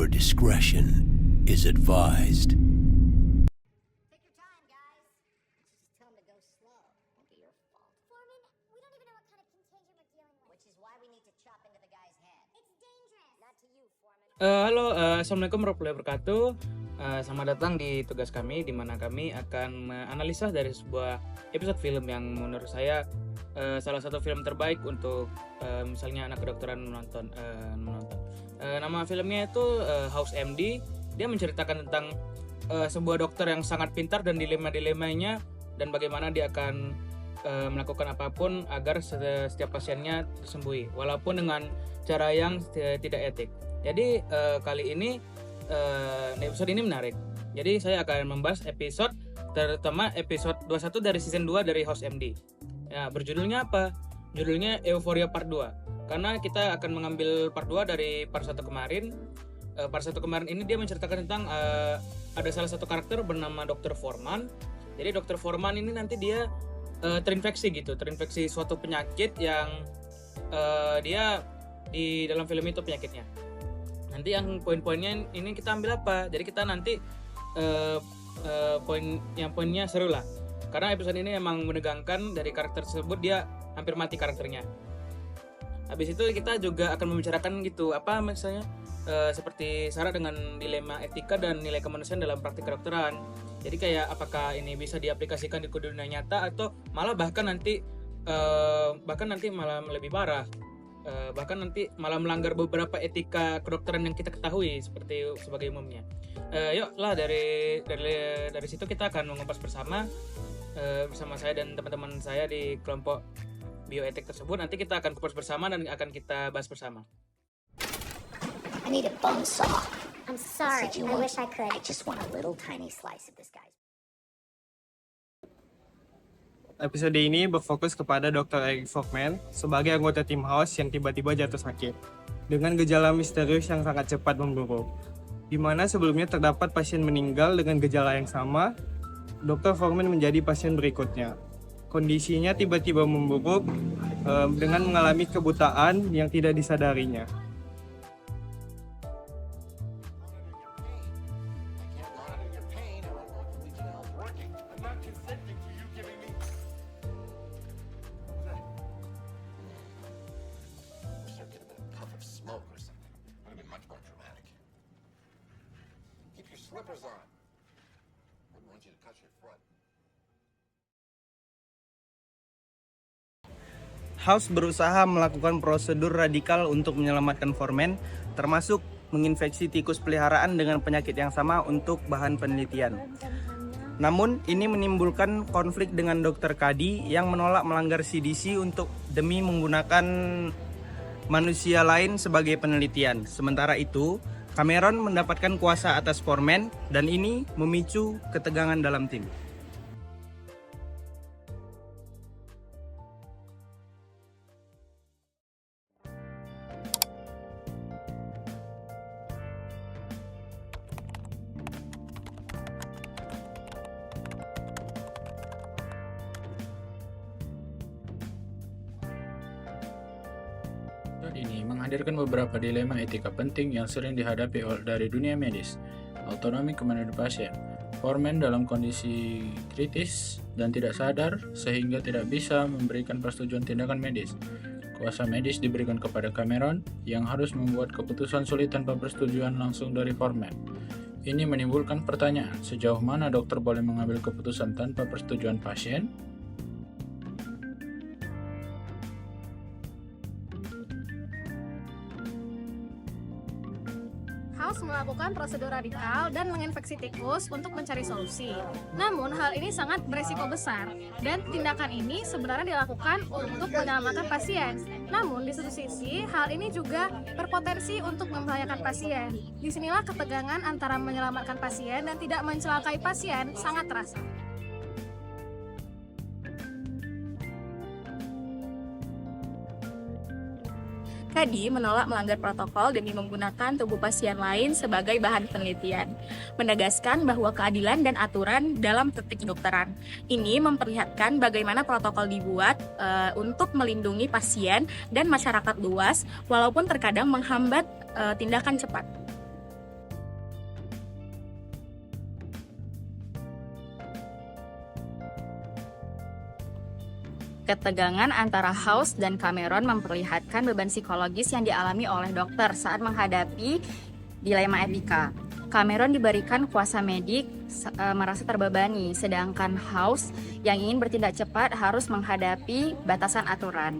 Viewer discretion is advised. Take your time, guys. Just tell them to go slow. Won't be your fault. Foreman, we don't even know what kind of contagion we're dealing with. Which is why we need to chop into the guy's head. It's dangerous. Not to you, Foreman. Halo, assalamualaikum warahmatullahi wabarakatuh. Selamat datang di tugas kami, di mana kami akan menganalisa dari sebuah episode film yang menurut saya salah satu film terbaik untuk misalnya anak kedokteran menonton. Nama filmnya itu House MD. Dia menceritakan tentang sebuah dokter yang sangat pintar dan dilema-dilemanya dan bagaimana dia akan melakukan apapun agar setiap pasiennya tersembuhi, walaupun dengan cara yang tidak etik. Jadi kali ini episode ini menarik. Jadi saya akan membahas episode terutama episode 21 dari season 2 dari House MD. Ya, berjudulnya apa? Judulnya Euphoria Part 2. Karena kita akan mengambil part 2 dari part 1 kemarin. Part 1 kemarin ini dia menceritakan tentang ada salah satu karakter bernama Dr. Foreman. Jadi Dr. Foreman ini nanti dia terinfeksi suatu penyakit yang dia di dalam film itu penyakitnya. Nanti yang poin-poinnya ini kita ambil apa? Jadi kita nanti poinnya seru lah. Karena episode ini emang menegangkan, dari karakter tersebut dia hampir mati karakternya. Habis itu kita juga akan membicarakan gitu apa misalnya seperti syarat dengan dilema etika dan nilai kemanusiaan dalam praktik kedokteran. Jadi kayak apakah ini bisa diaplikasikan di dunia nyata atau malah bahkan nanti malah lebih parah. Bahkan nanti malah melanggar beberapa etika kedokteran yang kita ketahui sebagai umumnya. Yuklah dari situ kita akan mengupas bersama saya dan teman-teman saya di kelompok bioetik tersebut. Nanti kita akan kupas bersama dan akan kita bahas bersama. I need a bone saw. I'm sorry. I wish I could. I just want a little tiny slice of this guy's. Episode ini berfokus kepada Dr. Eric Foreman sebagai anggota tim House yang tiba-tiba jatuh sakit dengan gejala misterius yang sangat cepat memburuk. Di mana sebelumnya terdapat pasien meninggal dengan gejala yang sama, Dr. Foreman menjadi pasien berikutnya. Kondisinya tiba-tiba memburuk dengan mengalami kebutaan yang tidak disadarinya. Slippers on. Wouldn't want you to cut your foot. House berusaha melakukan prosedur radikal untuk menyelamatkan Foreman, termasuk menginfeksi tikus peliharaan dengan penyakit yang sama untuk bahan penelitian. Namun, ini menimbulkan konflik dengan Dr. Cady yang menolak melanggar CDC demi menggunakan manusia lain sebagai penelitian. Sementara itu, Cameron mendapatkan kuasa atas Foreman dan ini memicu ketegangan dalam tim. Ini menghadirkan beberapa dilema etika penting yang sering dihadapi dari dunia medis. Autonomi kemandirian pasien. Foreman dalam kondisi kritis dan tidak sadar sehingga tidak bisa memberikan persetujuan tindakan medis. Kuasa medis diberikan kepada Cameron yang harus membuat keputusan sulit tanpa persetujuan langsung dari Foreman. Ini menimbulkan pertanyaan, sejauh mana dokter boleh mengambil keputusan tanpa persetujuan pasien? House melakukan prosedur radikal dan menginfeksi tikus untuk mencari solusi. Namun, hal ini sangat berisiko besar, dan tindakan ini sebenarnya dilakukan untuk menyelamatkan pasien. Namun, di satu sisi, hal ini juga berpotensi untuk membahayakan pasien. Disinilah ketegangan antara menyelamatkan pasien dan tidak mencelakai pasien sangat terasa. Cady menolak melanggar protokol demi menggunakan tubuh pasien lain sebagai bahan penelitian, menegaskan bahwa keadilan dan aturan dalam praktik kedokteran. Ini memperlihatkan bagaimana protokol dibuat untuk melindungi pasien dan masyarakat luas, walaupun terkadang menghambat tindakan cepat. Ketegangan antara House dan Cameron memperlihatkan beban psikologis yang dialami oleh dokter saat menghadapi dilema etika. Cameron diberikan kuasa medik merasa terbebani, sedangkan House yang ingin bertindak cepat harus menghadapi batasan aturan.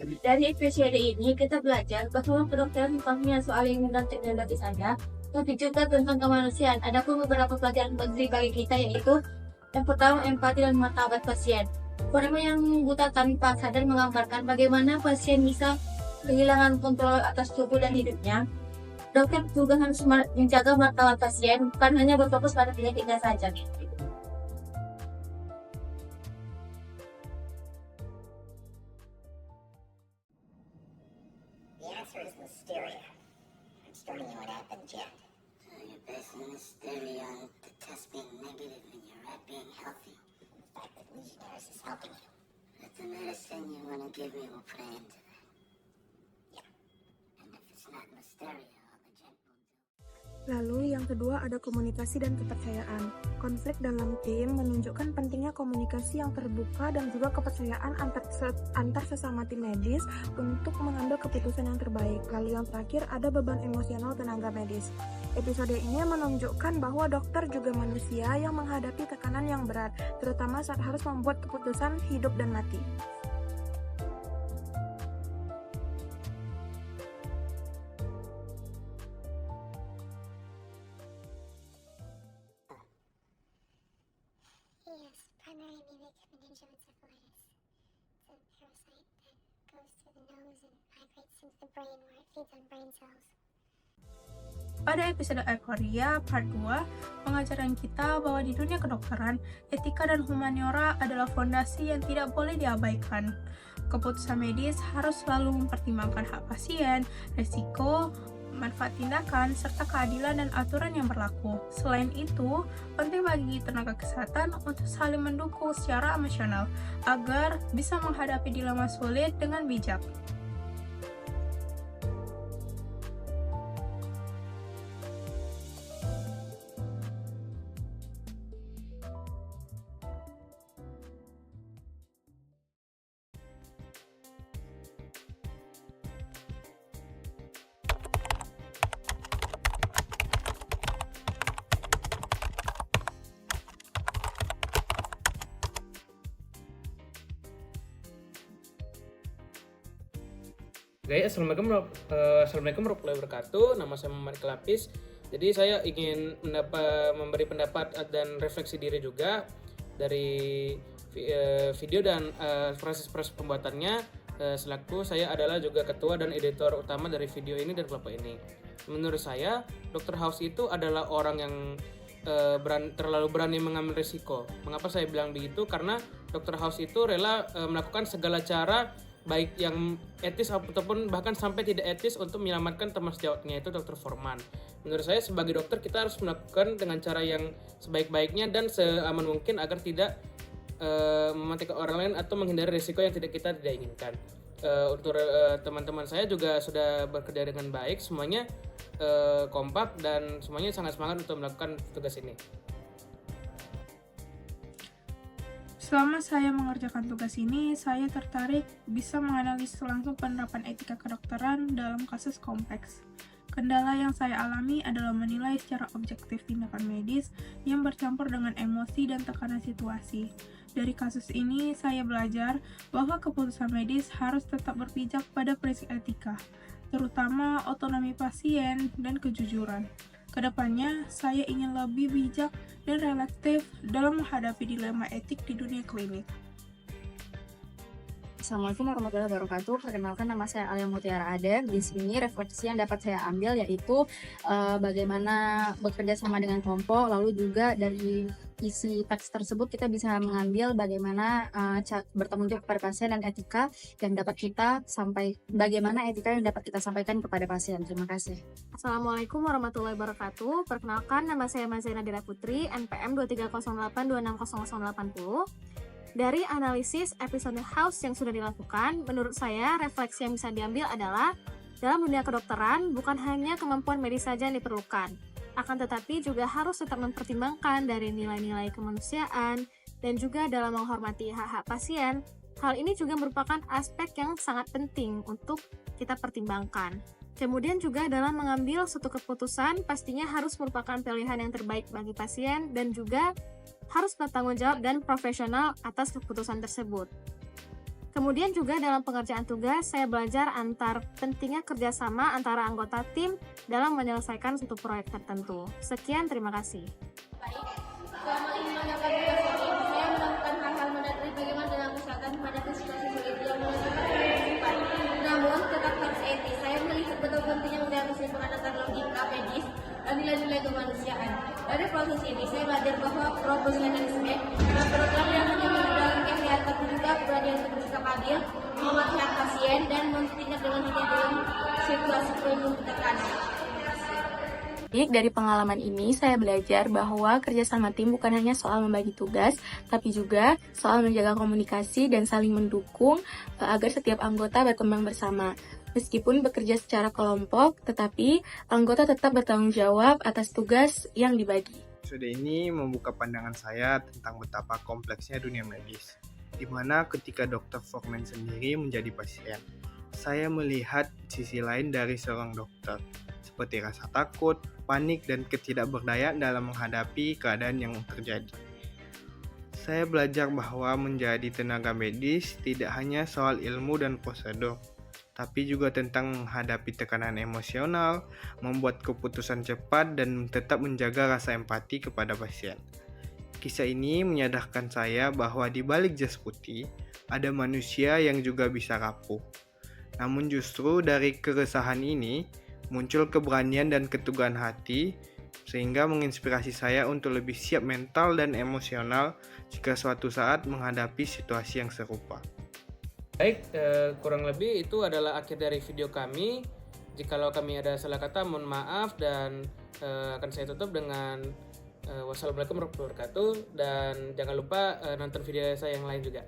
Dari episode ini kita belajar bahwa kedokteran bukan hanya soal ilmu dan teknologi saja, tapi juga tentang kemanusiaan. Adapun beberapa pelajaran penting bagi kita yaitu yang pertama, empati dan martabat pasien. Forma yang buta tanpa sadar menggambarkan bagaimana pasien bisa kehilangan kontrol atas tubuh dan hidupnya. Dokter juga harus menjaga martabat pasien, bukan hanya berfokus pada penyakitnya saja. The answer is listeria. I'm starting you at happened yet. You're basing listeria on the test being negative and you're at being healthy. The fact that Legionnaires is helping you. But the medicine you want to give me will play into that. Yeah. And if it's not listeria, all the gent will do. Lalu yang kedua ada komunikasi dan kepercayaan. Konflik dalam tim menunjukkan pentingnya komunikasi yang terbuka dan juga kepercayaan antar sesama tim medis untuk mengambil keputusan yang terbaik. Lalu yang terakhir ada beban emosional tenaga medis. Episode ini menunjukkan bahwa dokter juga manusia yang menghadapi tekanan yang berat, terutama saat harus membuat keputusan hidup dan mati. Yes, primary immune meningoencephalitis. It's a parasite that goes through the nose and migrates into the brain where it feeds on brain cells. Pada episode Euforia Part 2, mengajarkan kita bahwa di dunia kedokteran, etika dan humaniora adalah fondasi yang tidak boleh diabaikan. Keputusan medis harus selalu mempertimbangkan hak pasien, risiko, manfaat tindakan, serta keadilan dan aturan yang berlaku. Selain itu, penting bagi tenaga kesehatan untuk saling mendukung secara emosional agar bisa menghadapi dilema sulit dengan bijak. Guys, Assalamualaikum warahmatullahi wabarakatuh. Nama saya Muhammad Kelapis. Jadi saya ingin memberi pendapat dan refleksi diri juga dari video dan proses pembuatannya. Selaku saya adalah juga ketua dan editor utama dari video ini dan kelompok ini. Menurut saya, Dr. House itu adalah orang yang terlalu berani mengambil risiko. Mengapa saya bilang begitu? Karena Dr. House itu rela melakukan segala cara, baik yang etis ataupun bahkan sampai tidak etis, untuk menyelamatkan teman sejawatnya, itu Dr. Foreman. Menurut saya sebagai dokter kita harus melakukan dengan cara yang sebaik-baiknya dan seaman mungkin agar tidak mematikan orang lain atau menghindari risiko yang kita tidak inginkan. Untuk teman-teman saya juga sudah bekerja dengan baik, semuanya kompak dan semuanya sangat semangat untuk melakukan tugas ini. Selama saya mengerjakan tugas ini, saya tertarik bisa menganalisis langsung penerapan etika kedokteran dalam kasus kompleks. Kendala yang saya alami adalah menilai secara objektif tindakan medis yang bercampur dengan emosi dan tekanan situasi. Dari kasus ini, saya belajar bahwa keputusan medis harus tetap berpijak pada prinsip etika, terutama otonomi pasien dan kejujuran. Kedepannya, saya ingin lebih bijak dan reflektif dalam menghadapi dilema etik di dunia klinik. Assalamualaikum warahmatullahi wabarakatuh. Perkenalkan, nama saya Alia Mutiara Ade. Di sini refleksi yang dapat saya ambil yaitu bagaimana bekerja sama dengan kelompok, lalu juga dari isi teks tersebut kita bisa mengambil bagaimana bertanggung jawab kepada pasien dan etika yang dapat kita bagaimana etika yang dapat kita sampaikan kepada pasien. Terima kasih. Assalamualaikum warahmatullahi wabarakatuh. Perkenalkan, nama saya Mazena Dira Putri, NPM 2308260080. Dari analisis episode House yang sudah dilakukan, menurut saya refleksi yang bisa diambil adalah dalam dunia kedokteran bukan hanya kemampuan medis saja yang diperlukan, akan tetapi juga harus tetap mempertimbangkan dari nilai-nilai kemanusiaan dan juga dalam menghormati hak-hak pasien. Hal ini juga merupakan aspek yang sangat penting untuk kita pertimbangkan. Kemudian juga dalam mengambil suatu keputusan pastinya harus merupakan pilihan yang terbaik bagi pasien dan juga harus bertanggung jawab dan profesional atas keputusan tersebut. Kemudian juga dalam pengerjaan tugas, saya belajar pentingnya kerjasama antara anggota tim dalam menyelesaikan suatu proyek tertentu. Sekian, terima kasih. Selama ini menjalankan tugas ini, saya menemukan hal-hal menarik bagaimana dalam kesehatan menghadapi situasi sulit yang menentukan kehidupan. Namun, tetap harus etis. Saya melihat betul pentingnya menjaga keseimbangan antara logika medis dan nilai-nilai kemanusiaan. Dari proses ini, saya belajar bahwa profesionalisme dan program yang menjaga kesehatan tapi juga keberanian untuk bersikap adil, menghormati hak pasien, dan bertindak dengan hati dalam situasi penuh tekanan. Dari pengalaman ini, saya belajar bahwa kerjasama tim bukan hanya soal membagi tugas, tapi juga soal menjaga komunikasi dan saling mendukung agar setiap anggota berkembang bersama. Meskipun bekerja secara kelompok, tetapi anggota tetap bertanggung jawab atas tugas yang dibagi. Episode ini membuka pandangan saya tentang betapa kompleksnya dunia medis, di mana ketika Dr. Forman sendiri menjadi pasien, saya melihat sisi lain dari seorang dokter, seperti rasa takut, panik, dan ketidakberdayaan dalam menghadapi keadaan yang terjadi. Saya belajar bahwa menjadi tenaga medis tidak hanya soal ilmu dan prosedur, tapi juga tentang menghadapi tekanan emosional, membuat keputusan cepat, dan tetap menjaga rasa empati kepada pasien. Kisah ini menyadarkan saya bahwa di balik jas putih, ada manusia yang juga bisa rapuh. Namun justru dari keresahan ini, muncul keberanian dan keteguhan hati, sehingga menginspirasi saya untuk lebih siap mental dan emosional jika suatu saat menghadapi situasi yang serupa. Baik, kurang lebih itu adalah akhir dari video kami. Jikalau kami ada salah kata, mohon maaf, dan akan saya tutup dengan wassalamualaikum warahmatullahi wabarakatuh, dan jangan lupa nonton video saya yang lain juga.